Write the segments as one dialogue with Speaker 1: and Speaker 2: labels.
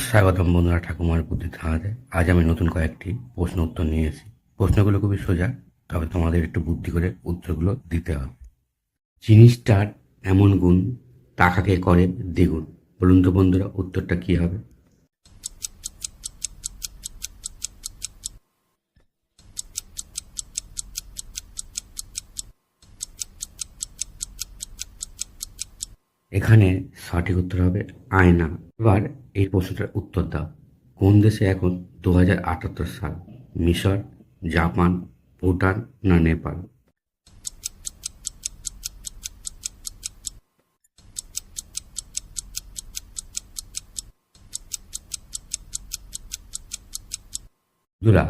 Speaker 1: স্বাগতম বন্ধুরা ঠাকুমার বুদ্ধি ধাঁধাতে। আজ আমি নতুন কয়েকটি প্রশ্ন উত্তর নিয়ে এসেছি। প্রশ্নগুলো খুবই সোজা, তবে তোমাদের একটু বুদ্ধি করে উত্তরগুলো দিতে হবে। জিনিসটার এমন গুণ টাকাকে করে দ্বিগুণ। বলুন তো বন্ধুরা, উত্তরটা কি হবে? এখানে সঠিক উত্তর হবে আয়না। এবার এই প্রশ্নটার উত্তর দাও। কোন দেশে এখন 2078 সাল? মিশর, জাপান, ভুটান না নেপাল? বন্ধুরা,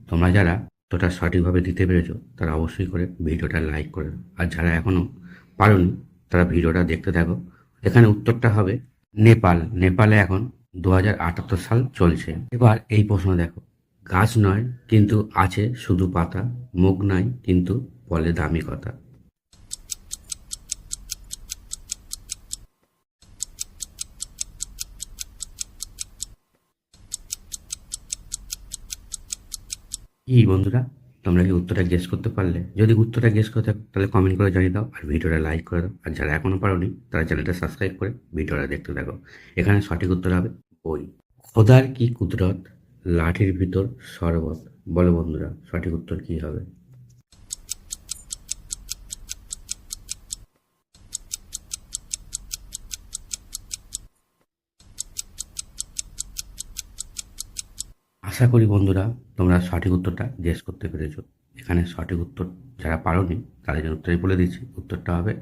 Speaker 1: তোমরা যারা উত্তরটা সঠিকভাবে দিতে পেরেছো তারা অবশ্যই করে ভিডিওটা লাইক করে দাও। আর যারা এখনো পারোনি তারা ভিডিওটা দেখতে থাকো। এখানে উত্তরটা হবে নেপাল। নেপালে এখন 2078 সাল চলছে। এবার এই প্রশ্ন দেখো। গাছ নয় কিন্তু আছে শুধু পাতা, মুখ নাই কিন্তু বলে দামি কথা। কি বন্ধুরা, তোমরা কি উত্তরটা গেস করতে পারলে? যদি উত্তরটা গেস করতে পারো, তাহলে কমেন্ট করে জানিয়ে দাও আর ভিডিওটা লাইক করে দাও। আর যারা এখনো পারোনি তারা চ্যানেলটা সাবস্ক্রাইব করে ভিডিওটা দেখতে থাকো। এখানে সঠিক উত্তর হবে বই। খোদার কি কুদরত, লাঠির ভিতর শরবত। বলো বন্ধুরা, সঠিক উত্তর কি হবে? আশা করি বন্ধুরা তোমরা সঠিক উত্তরটা গেস করতে পেরেছো। এখানে সঠিক উত্তর যারা পারোনি তাদের জন্য উত্তরই বলে দিচ্ছি, উত্তরটা হবে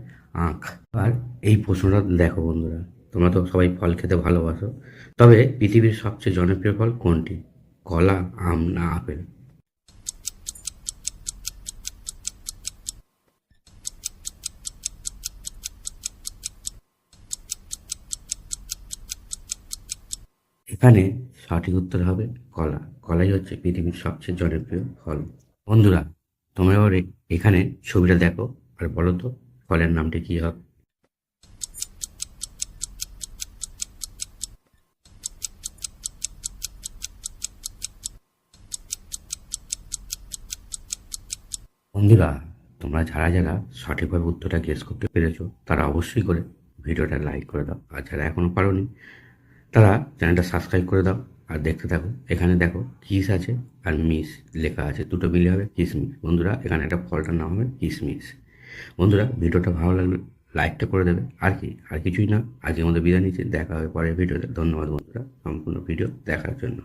Speaker 1: আখ। আর এই প্রশ্নটা দেখো বন্ধুরা, তোমরা তো সবাই ফল খেতে ভালোবাসো, তবে পৃথিবীর সবচেয়ে জনপ্রিয় ফল কোনটি? কলা, আম না আপেল? এখানে সঠিক উত্তর হবে কলা। কলাই হচ্ছে পৃথিবীর সবচেয়ে জনপ্রিয় ফল। বন্ধুরা, তোমরা এবার এখানে ছবিটা দেখো আর বলো তো ফলের নামটি কি হবে? বন্ধুরা, তোমরা যারা যারা সঠিকভাবে উত্তরটা গেস করতে পেরেছো তারা অবশ্যই করে ভিডিওটা লাইক করে দাও। আর যারা এখনো পারোনি তারা চ্যানেলটা সাবস্ক্রাইব করে দাও আর দেখতে থাকো। এখানে দেখো কিস আছে আর মিস লেখা আছে, দুটো মিলে হবে কিসমিস। বন্ধুরা, এখানে একটা ফলটার নাম হবে কিসমিস। বন্ধুরা, ভিডিওটা ভালো লাগলে লাইকটা করে দেবে। আর কি, আর কিছুই না। আজকে আমাদের বিদায় নিচ্ছি, দেখা হবে পরের ভিডিওতে। ধন্যবাদ বন্ধুরা সম্পূর্ণ ভিডিও দেখার জন্য।